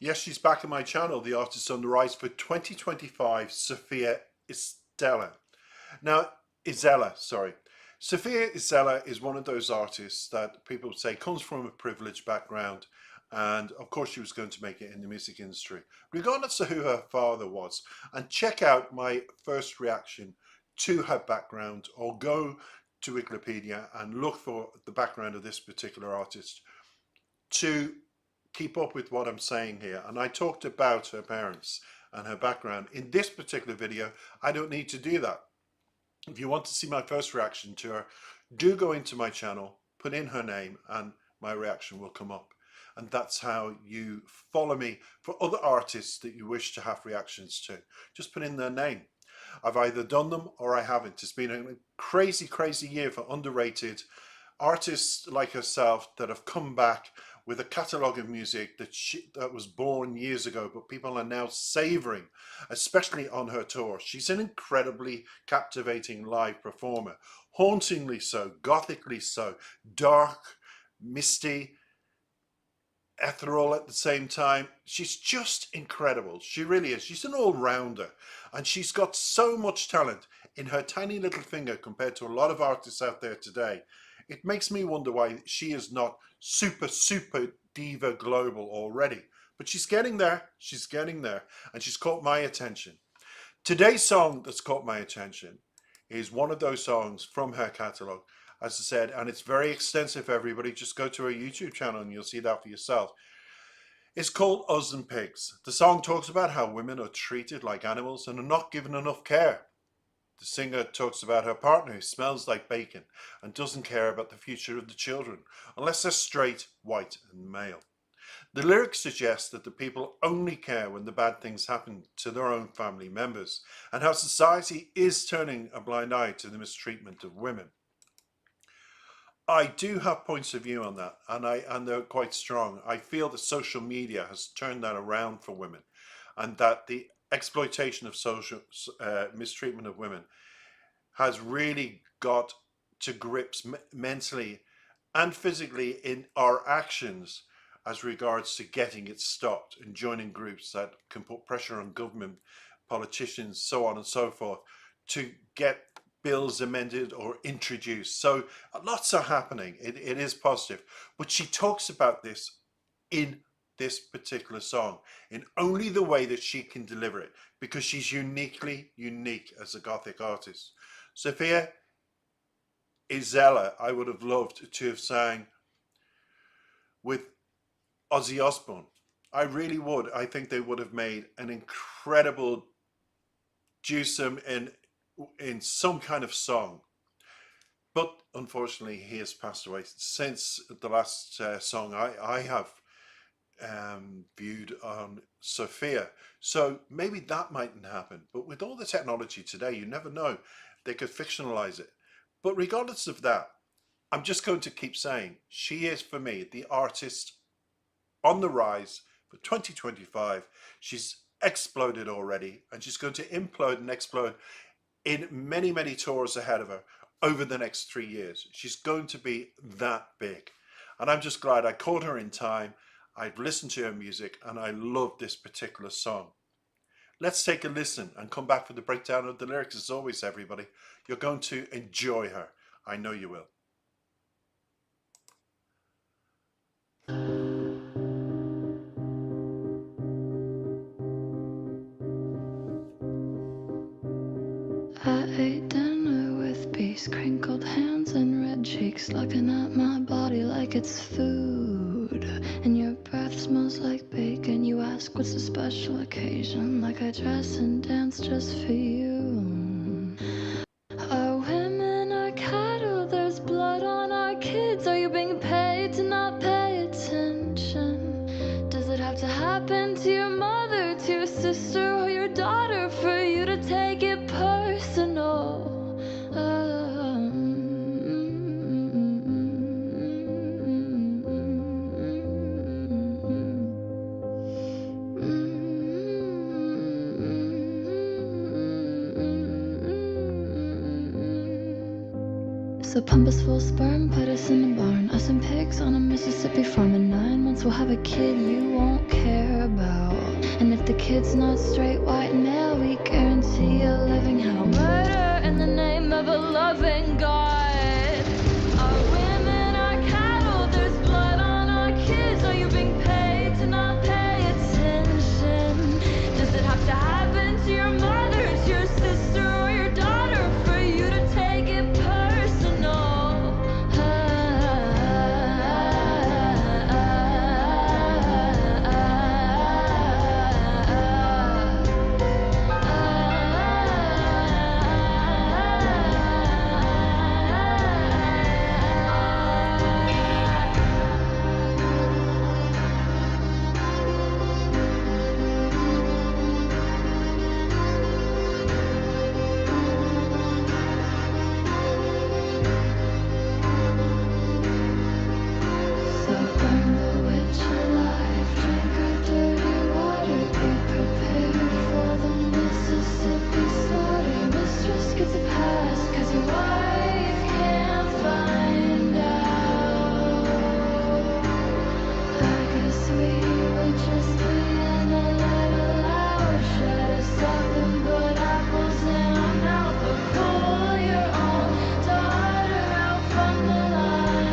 Yes, she's back on my channel, The Artist on the Rise for 2025, Sofia Isella. Now, Isella, sorry. Sofia Isella is one of those artists that people say comes from a privileged background, and of course she was going to make it in the music industry, regardless of who her father was. And check out my first reaction to her background, or go to Wikipedia and look for the background of this particular artist to keep up with what I'm saying here. And I talked about her parents and her background. In this particular video, I don't need to do that. If you want to see my first reaction to her, do go into my channel, put in her name, and my reaction will come up. And that's how you follow me for other artists that you wish to have reactions to. Just put in their name. I've either done them or I haven't. It's been a crazy, crazy year for underrated artists like herself that have come back with a catalogue of music that was born years ago, but people are now savouring, especially on her tour. She's an incredibly captivating live performer, hauntingly so, gothically so, dark, misty, ethereal at the same time. She's just incredible. She really is. She's an all-rounder, and she's got so much talent in her tiny little finger compared to a lot of artists out there today. It makes me wonder why she is not super diva global already. But she's getting there, and she's caught my attention. Today's song that's caught my attention is one of those songs from her catalogue, as I said, and it's very extensive, everybody. Just go to her YouTube channel and you'll see that for yourself. It's called Us and Pigs. The song talks about how women are treated like animals and are not given enough care. The singer talks about her partner who smells like bacon and doesn't care about the future of the children unless they're straight, white and male. The lyrics suggest that the people only care when the bad things happen to their own family members, and how society is turning a blind eye to the mistreatment of women. I do have points of view on that, and they're quite strong. I feel that social media has turned that around for women, and that the exploitation of social mistreatment of women has really got to grips mentally and physically in our actions as regards to getting it stopped and joining groups that can put pressure on government, politicians, so on and so forth, to get bills amended or introduced. So lots are happening. It is positive. But she talks about this in this particular song in only the way that she can deliver it, because she's uniquely unique as a Gothic artist. Sofia Isella, I would have loved to have sang with Ozzy Osbourne. I really would. I think they would have made an incredible twosome in some kind of song. But unfortunately, he has passed away since the last song I have viewed on Sofia. So maybe that mightn't happen. But with all the technology today, you never know. They could fictionalize it. But regardless of that, I'm just going to keep saying she is, for me, the artist on the rise for 2025. She's exploded already, and she's going to implode and explode in many, many tours ahead of her over the next 3 years. She's going to be that big. And I'm just glad I caught her in time. I've listened to her music and I love this particular song. Let's take a listen and come back for the breakdown of the lyrics. As always, everybody, you're going to enjoy her. I know you will. I ate dinner with peace, crinkled hands and red cheeks, looking at my body like it's food. And your breath smells like bacon. You ask what's the special occasion, like I dress and dance just for you. Our women are cattle, there's blood on our kids. Are you being paid to not pay attention? Does it have to happen to your mother, to your sister or your daughter for you to take it personal? So pump us full sperm, put us in a barn. Us and pigs on a Mississippi farm. In 9 months we'll have a kid you won't care about. And if the kid's not straight, white male, we guarantee a living hell. Murder in the name of a loving God. Our women are cattle, there's blood on our kids. Are you being paid to not pay attention? Does it have to happen to your mother, to your sister, or your daughter for you to take it personal? So burn the witch alive, drink her dirty water, be prepared for the Mississippi slaughter. Mistress gets a pass, 'cause your wife can't find out. I guess we were just being a little loud. Try to stop and put apples in our mouth, but pull your own daughter out from the lineup.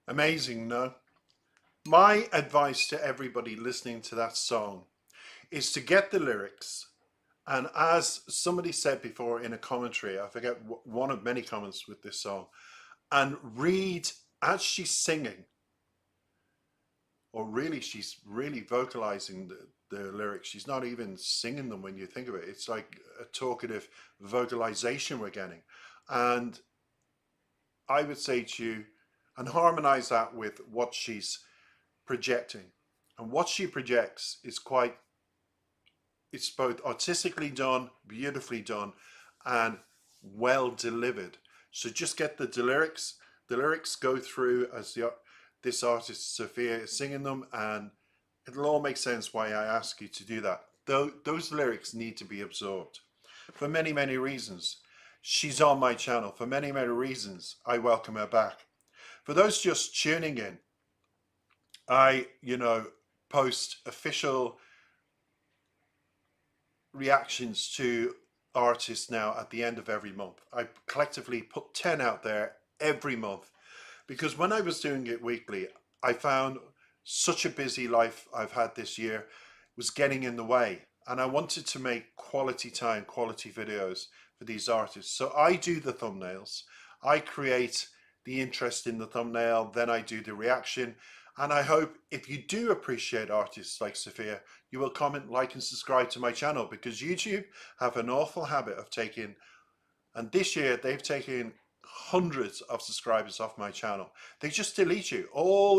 Amazing, no? My advice to everybody listening to that song is to get the lyrics. And as somebody said before in a commentary, I forget one of many comments with this song, and read as she's singing, or really she's really vocalizing the lyrics. She's not even singing them when you think of it. It's like a talkative vocalization we're getting. And I would say to you, and harmonize that with what she's projecting. And what she projects is quite, it's both artistically done, beautifully done, and well delivered. So just get the lyrics. The lyrics go through as this artist Sofia is singing them, and it'll all make sense why I ask you to do that. Those lyrics need to be absorbed for many, many reasons. She's on my channel for many, many reasons. I welcome her back. For those just tuning in, I, post official reactions to artists now at the end of every month. I collectively put 10 out there every month, because when I was doing it weekly, I found such a busy life I've had this year was getting in the way, and I wanted to make quality time, quality videos for these artists. So I do the thumbnails, I create the interest in the thumbnail, then I do the reaction. And I hope if you do appreciate artists like Sofia, you will comment, like, and subscribe to my channel, because YouTube have an awful habit of taking, and this year they've taken hundreds of subscribers off my channel. They just delete you.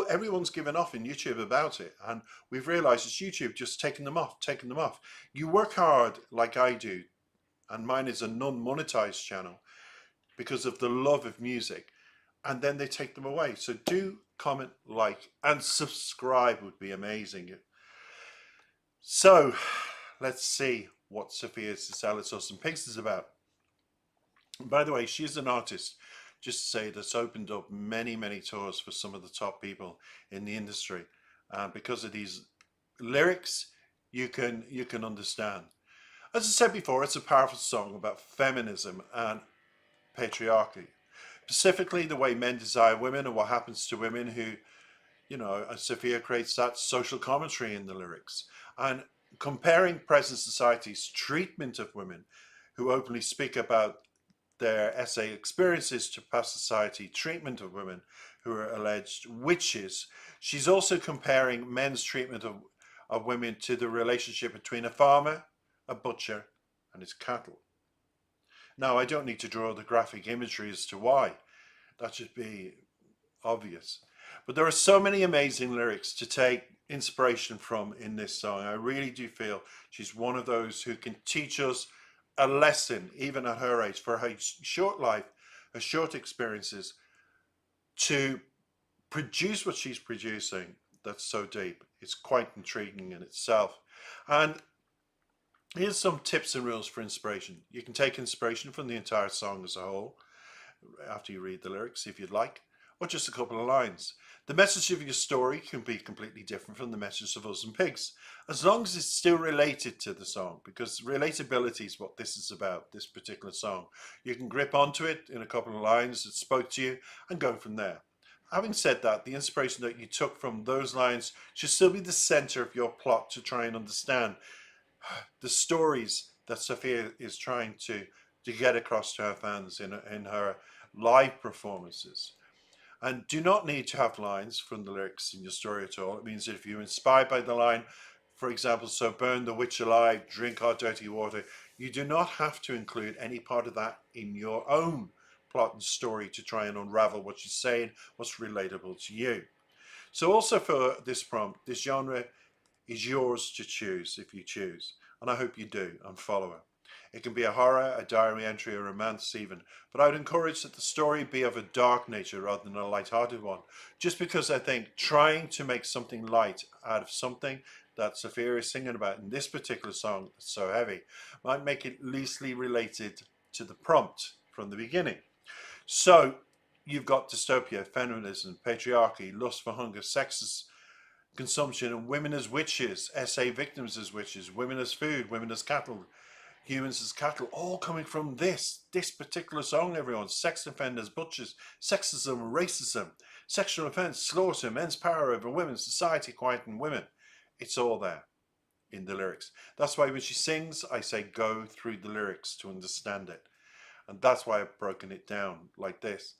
Everyone's given off in YouTube about it, and we've realized it's YouTube just taking them off. You work hard like I do, and mine is a non-monetized channel because of the love of music, and then they take them away. So do comment, like, and subscribe would be amazing. So let's see what Sofia Isella Sauce and Pigs is about. By the way, she's an artist, just to say, that's opened up many, many tours for some of the top people in the industry. Because of these lyrics, you can understand. As I said before, it's a powerful song about feminism and patriarchy. Specifically, the way men desire women and what happens to women who, Sofia creates that social commentary in the lyrics. And comparing present society's treatment of women who openly speak about their essay experiences to past society treatment of women who are alleged witches. She's also comparing men's treatment of women to the relationship between a farmer, a butcher, and his cattle. Now, I don't need to draw the graphic imagery as to why. That should be obvious. But there are so many amazing lyrics to take inspiration from in this song. I really do feel she's one of those who can teach us a lesson, even at her age, for her short life, her short experiences, to produce what she's producing that's so deep. It's quite intriguing in itself. And here's some tips and rules for inspiration. You can take inspiration from the entire song as a whole after you read the lyrics if you'd like, or just a couple of lines. The message of your story can be completely different from the message of Us and Pigs, as long as it's still related to the song, because relatability is what this is about, this particular song. You can grip onto it in a couple of lines that spoke to you and go from there. Having said that, the inspiration that you took from those lines should still be the center of your plot to try and understand the stories that Sofia is trying to get across to her fans in her live performances. And do not need to have lines from the lyrics in your story at all. It means that if you're inspired by the line, for example, so burn the witch alive, drink our dirty water, you do not have to include any part of that in your own plot and story to try and unravel what she's saying, what's relatable to you. So also for this prompt, this genre is yours to choose if you choose. And I hope you do and follow it. It can be a horror, a diary entry, a romance even, but I would encourage that the story be of a dark nature rather than a light-hearted one, just because I think trying to make something light out of something that Sofia is singing about in this particular song that's so heavy might make it loosely related to the prompt from the beginning. So you've got dystopia, feminism, patriarchy, lust for hunger, sexist consumption, and women as witches, SA victims as witches, women as food, women as cattle, humans as cattle, all coming from this particular song, everyone. Sex offenders, butchers, sexism, racism, sexual offence, slaughter, men's power over women, society quieting women. It's all there in the lyrics. That's why when she sings, I say go through the lyrics to understand it. And that's why I've broken it down like this.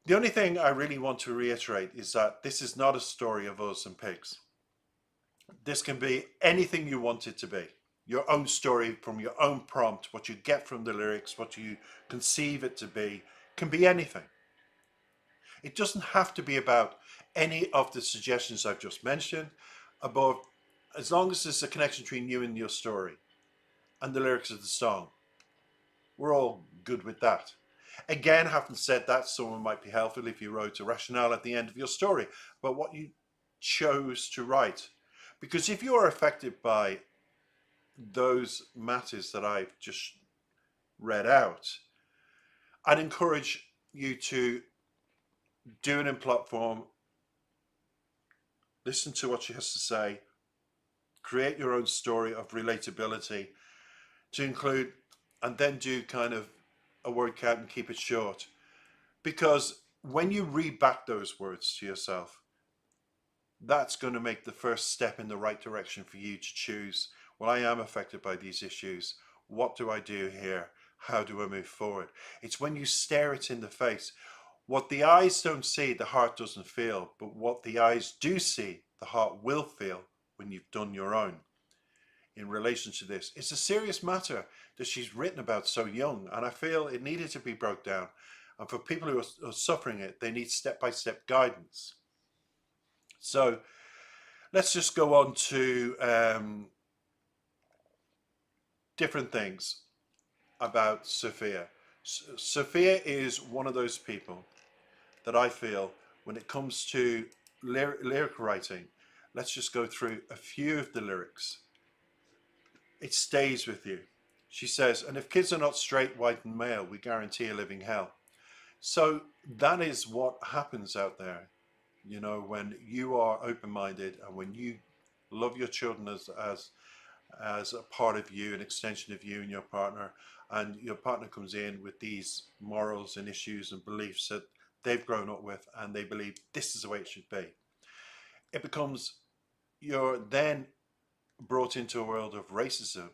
The only thing I really want to reiterate is that this is not a story of us and pigs. This can be anything you want it to be. Your own story from your own prompt, what you get from the lyrics, what you conceive it to be, can be anything. It doesn't have to be about any of the suggestions I've just mentioned, above, as long as there's a connection between you and your story and the lyrics of the song. We're all good with that. Again, having said that, someone might be helpful if you wrote a rationale at the end of your story about what you chose to write. Because if you are affected by those matters that I've just read out, I'd encourage you to do it in plot form, listen to what she has to say, create your own story of relatability to include, and then do kind of a word count and keep it short. Because when you read back those words to yourself, that's going to make the first step in the right direction for you to choose, well, I am affected by these issues. What do I do here? How do I move forward? It's when you stare it in the face. What the eyes don't see, the heart doesn't feel. But what the eyes do see, the heart will feel when you've done your own. In relation to this, it's a serious matter that she's written about so young, and I feel it needed to be broke down. And for people who are suffering it, they need step-by-step guidance. So let's just go on to different things about Sofia. Sofia is one of those people that I feel, when it comes to lyric writing, let's just go through a few of the lyrics. It stays with you. She says, and if kids are not straight, white and male, we guarantee a living hell. So that is what happens out there, you know, when you are open-minded and when you love your children as a part of you, an extension of you and your partner, and your partner comes in with these morals and issues and beliefs that they've grown up with, and they believe this is the way it should be. It becomes, you're then brought into a world of racism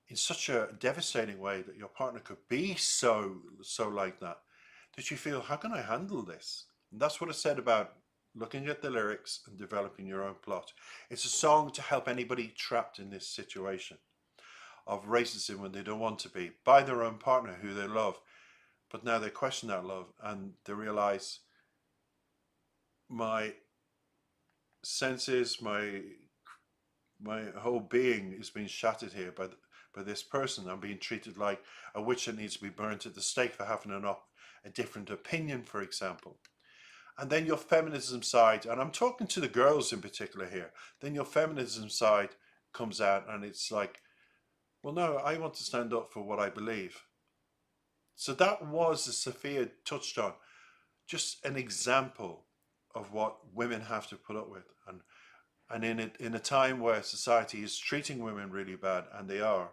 in such a devastating way that your partner could be so like that you feel, how can I handle this? And that's what I said about looking at the lyrics and developing your own plot. It's a song to help anybody trapped in this situation of racism when they don't want to be, by their own partner who they love, but now they question that love and they realize, my senses, my whole being is being shattered here by this person. I'm being treated like a witch that needs to be burnt at the stake for having a different opinion, for example. And then your feminism side, and I'm talking to the girls in particular here, then your feminism side comes out and it's like, well, no, I want to stand up for what I believe. So that was, as Sofia touched on, just an example of what women have to put up with. And in a time where society is treating women really bad, and they are,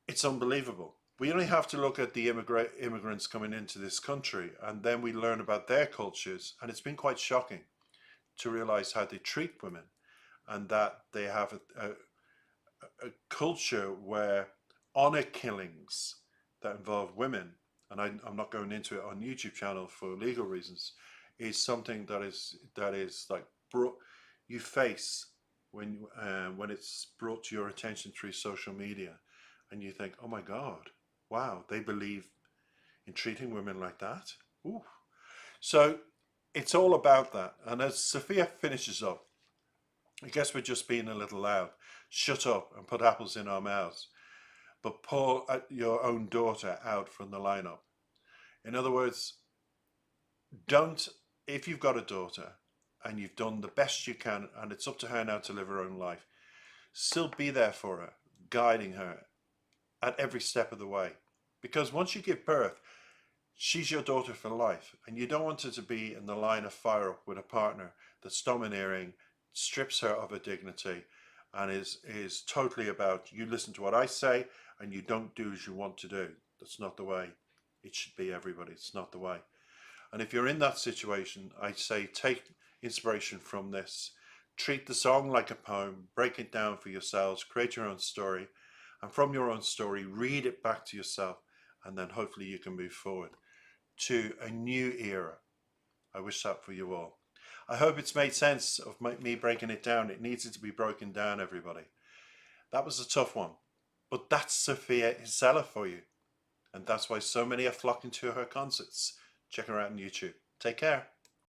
it's unbelievable. We only have to look at the immigrants coming into this country, and then we learn about their cultures, and it's been quite shocking to realize how they treat women, and that they have a culture where honor killings that involve women, and I'm not going into it on YouTube channel for legal reasons, is something that is like you face when it's brought to your attention through social media, and you think, oh my God, wow, they believe in treating women like that. Ooh. So it's all about that. And as Sofia finishes up, I guess we're just being a little loud. Shut up and put apples in our mouths, but pull your own daughter out from the lineup. In other words, don't, if you've got a daughter and you've done the best you can and it's up to her now to live her own life, still be there for her, guiding her at every step of the way. Because once you give birth, she's your daughter for life, and you don't want her to be in the line of fire up with a partner that's domineering, strips her of her dignity, and is totally about, you listen to what I say and you don't do as you want to do. That's not the way it should be, everybody. It's not the way. And if you're in that situation, I say take inspiration from this. Treat the song like a poem, break it down for yourselves, create your own story, and from your own story, read it back to yourself, and then hopefully you can move forward to a new era. I wish that for you all. I hope it's made sense of me breaking it down. It needs it to be broken down, everybody. That was a tough one, but that's Sofia Isella for you. And that's why so many are flocking to her concerts. Check her out on YouTube. Take care.